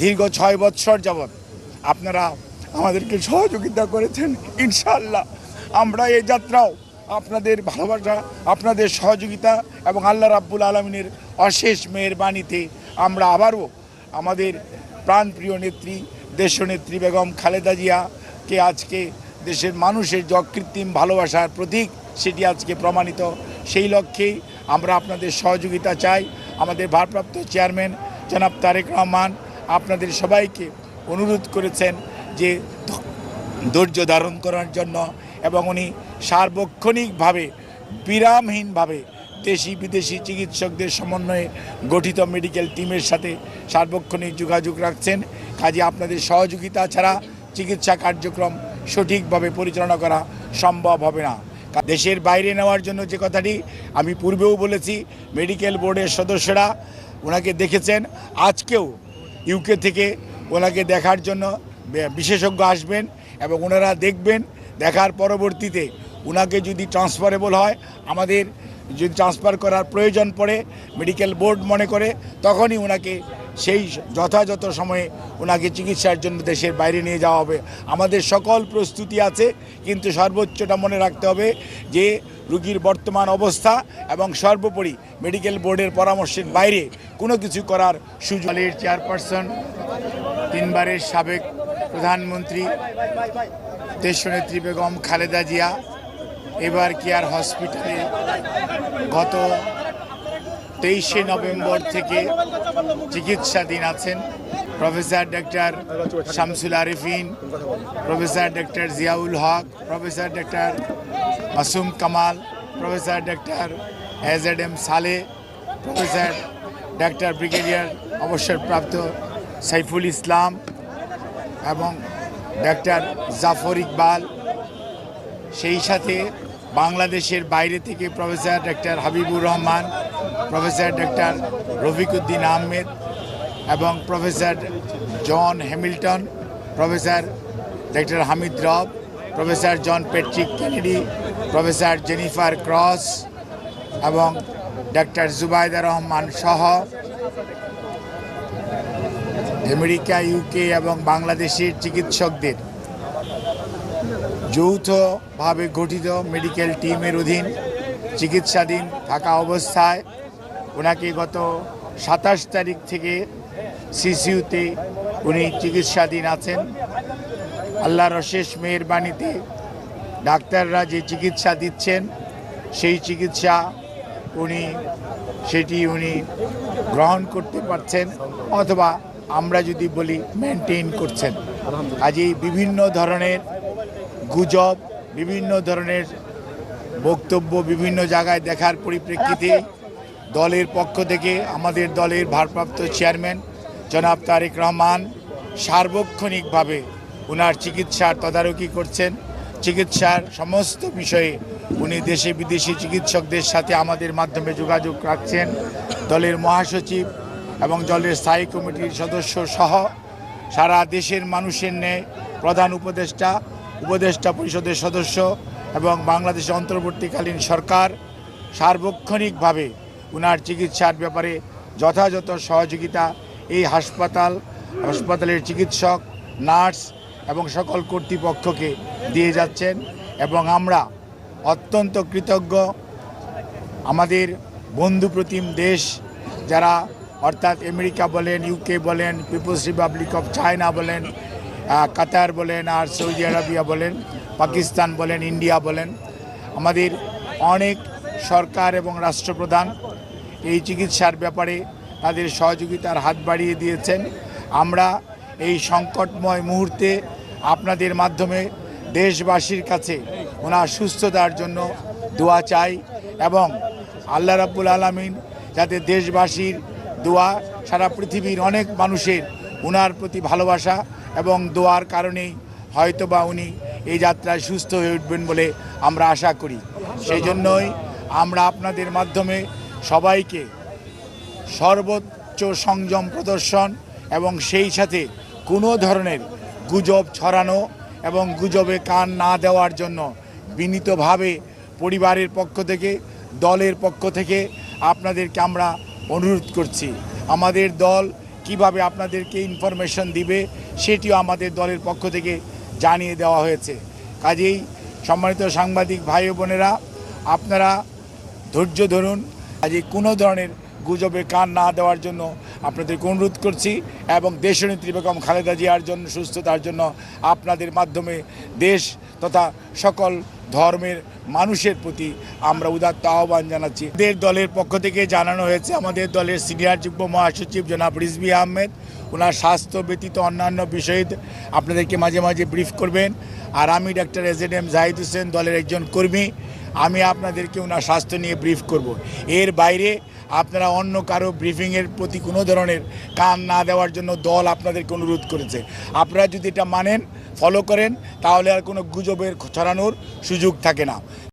দীর্ঘ 6 বৎসর যাবৎ আপনারা আমাদেরকে সহযোগিতা করেছেন। ইনশাআল্লাহ আমরা এই যাত্রাও আপনাদের ভালোবাসা, আপনাদের সহযোগিতা এবং আল্লাহ রাব্বুল আলামিনের অশেষ মেহেরবানিতে আমরা আবারও আমাদের প্রাণপ্রিয় নেত্রী দেশনেত্রী বেগম খালেদা জিয়াকে আজকে দেশের মানুষের যে অকৃত্রিম ভালোবাসার প্রতীক সেটি আজকে প্রমাণিত। সেই লক্ষ্যেই আমরা আপনাদের সহযোগিতা চাই। আমাদের ভারপ্রাপ্ত চেয়ারম্যান জনাব তারেক রহমান আপনাদের সবাইকে অনুরোধ করেছেন যে ধৈর্য ধারণ করার জন্য, এবং উনি সার্বক্ষণিকভাবে বিরামহীনভাবে দেশি বিদেশি চিকিৎসকদের সমন্বয়ে গঠিত মেডিকেল টিমের সাথে সার্বক্ষণিক যোগাযোগ রাখছেন। কাজে আপনাদের সহযোগিতা ছাড়া চিকিৎসা কার্যক্রম সঠিকভাবে পরিচালনা করা সম্ভব হবে না। দেশের বাইরে নেওয়ার জন্য যে কথাটি আমি পূর্বেও বলেছি, মেডিকেল বোর্ডের সদস্যরা ওনাকে দেখেছেন। আজকেও ইউকে থেকে ওনাকে দেখার জন্য বিশেষজ্ঞ আসবেন এবং ওনারা দেখবেন। দেখার পরবর্তীতে ওনাকে যদি ট্রান্সফারেবল হয়, আমাদের যদি ট্রান্সফার করার প্রয়োজন পড়ে মেডিকেল বোর্ড মনে করে, তখনই ওনাকে সেই যথাযথ সময়ে ওনাকে চিকিৎসার জন্য দেশের বাইরে নিয়ে যাওয়া হবে। আমাদের সকল প্রস্তুতি আছে, কিন্তু সর্বোচ্চটা মনে রাখতে হবে যে রোগীর বর্তমান অবস্থা এবং সর্বোপরি মেডিকেল বোর্ডের পরামর্শের বাইরে কোনো কিছু করার সুযোগ। চেয়ারপারসন, 3 বারের সাবেক প্রধানমন্ত্রী দেশনেত্রী বেগম খালেদা জিয়া এবার কেয়ার হসপিটালে গত 23শে নভেম্বর থেকে চিকিৎসাধীন আছেন। Professor doctor Shamsul Arefin, professor doctor Ziaul Haque, professor doctor Masum Kamal, professor doctor এজএডএম সালে, প্রফেসর ডক্টর ব্রিগেডিয়ার অবসরপ্রাপ্ত সাইফুল ইসলাম এবং ডক্টর জাফর ইকবাল, সেই সাথে বাংলাদেশের বাইরে থেকে professor doctor Habibur Rahman, professor doctor Rafiquddin Ahmed এবং professor John Hamilton, professor doctor Hamid Rab, professor John Patrick Kennedy, professor Jennifer Cross এবং ডক্টর জুবাইদা রহমান সহ আমেরিকা, ইউকে এবং বাংলাদেশের চিকিৎসকদের যৌথভাবে গঠিত মেডিকেল টিমের অধীন চিকিৎসাধীন থাকা অবস্থায় ওনাকে গত 27 তারিখ থেকে সিসিউতে উনি চিকিৎসাধীন আছেন। আল্লাহর অশেষ মেহেরবানিতে ডাক্তাররা যে চিকিৎসা দিচ্ছেন সেই চিকিৎসা সেটি উনি গ্রহণ করতে পারছেন, অথবা আমরা যদি বলি মেনটেন করছেন। কাজেই বিভিন্ন ধরনের গুজব, বিভিন্ন ধরনের বক্তব্য বিভিন্ন জায়গায় দেখার পরিপ্রেক্ষিতে দলের পক্ষ থেকে আমাদের দলের ভারপ্রাপ্ত চেয়ারম্যান জনাব তারেক রহমান সার্বক্ষণিকভাবে ওনার চিকিৎসার তদারকি করছেন। চিকিৎসার সমস্ত বিষয়ে উনি দেশে বিদেশি চিকিৎসকদের সাথে আমাদের মাধ্যমে যোগাযোগ রাখছেন। দলের মহাসচিব এবং দলের স্থায়ী কমিটির সদস্য সহ সারা দেশের মানুষের ন্যায় প্রধান উপদেষ্টা পরিষদের সদস্য এবং বাংলাদেশের অন্তর্বর্তীকালীন সরকার সার্বক্ষণিকভাবে ওনার চিকিৎসার ব্যাপারে যথাযথ সহযোগিতা এই হাসপাতালের চিকিৎসক, নার্স এবং সকল কর্তৃপক্ষকে দিয়ে যাচ্ছেন। এবং আমরা অত্যন্ত কৃতজ্ঞ আমাদের বন্ধুপ্রতিম দেশ যারা, অর্থাৎ আমেরিকা বলেন, ইউকে বলেন, পিপলস রিপাবলিক অফ চায়না বলেন, কাতার বলেন, আর সৌদি আরবিয়া বলেন, পাকিস্তান বলেন, ইন্ডিয়া বলেন, আমাদের অনেক সরকার এবং রাষ্ট্রপ্রধান এই চিকিৎসার ব্যাপারে তাদের সহযোগিতার হাত বাড়িয়ে দিয়েছেন। আমরা এই সংকটময় মুহূর্তে আপনাদের মাধ্যমে দেশবাসীর কাছে ওনার সুস্থতার জন্য দোয়া চাই, এবং আল্লাহ রাব্বুল আলামিন যাতে দেশবাসীর দোয়া, সারা পৃথিবীর অনেক মানুষের ওনার প্রতি ভালোবাসা এবং দোয়ার কারণেই হয়তোবা উনি এই যাত্রায় সুস্থ হয়ে উঠবেন বলে আমরা আশা করি। সেই জন্যই আমরা আপনাদের মাধ্যমে সবাইকে সর্বোচ্চ সংযম প্রদর্শন এবং সেই সাথে কোনো ধরনের গুজব ছড়ানো এবং গুজবে কান না দেওয়ার জন্য বিনীতভাবে পরিবারের পক্ষ থেকে, দলের পক্ষ থেকে আপনাদেরকে আমরা অনুরোধ করছি। আমাদের দল কিভাবে আপনাদেরকে ইনফরমেশন দিবে সেটিও আমাদের দলের পক্ষ থেকে জানিয়ে দেওয়া হয়েছে। কাজেই সম্মানিত সাংবাদিক ভাই ও বোনেরা, আপনারা ধৈর্য ধরুন। কাজেই কোনো ধরনের গুজবে কান না দেওয়ার জন্য আপনাদেরকে অনুরোধ করছি এবং দেশনেত্রী বেগম খালেদা জিয়ার জন্য সুস্থতার জন্য আপনাদের মাধ্যমে দেশ তথা সকল ধর্মের মানুষের প্রতি আমরা উদাত্ত আহ্বান জানাচ্ছি। আমাদের দলের পক্ষ থেকে জানানো হয়েছে, আমাদের দলের সিনিয়র যুগ্ম মহাসচিব জনাব রিজভী আহমেদ ওনার স্বাস্থ্য ব্যতীত অন্যান্য বিষয়ে আপনাদেরকে মাঝে মাঝে ব্রিফ করবেন। আর আমি doctor AZ M Zahid Hossain, দলের একজন কর্মী, আমি আপনাদেরকে ওনার স্বাস্থ্য নিয়ে ব্রিফ করব। এর বাইরে আপনারা অন্য কারো ব্রিফিংয়ের প্রতি কোনো ধরনের কান না দেওয়ার জন্য দল আপনাদেরকে অনুরোধ করেছে। আপনারা যদি এটা মানেন, ফলো করেন, তাহলে আর কোনো গুজবের ছড়ানোর সুযোগ থাকে না।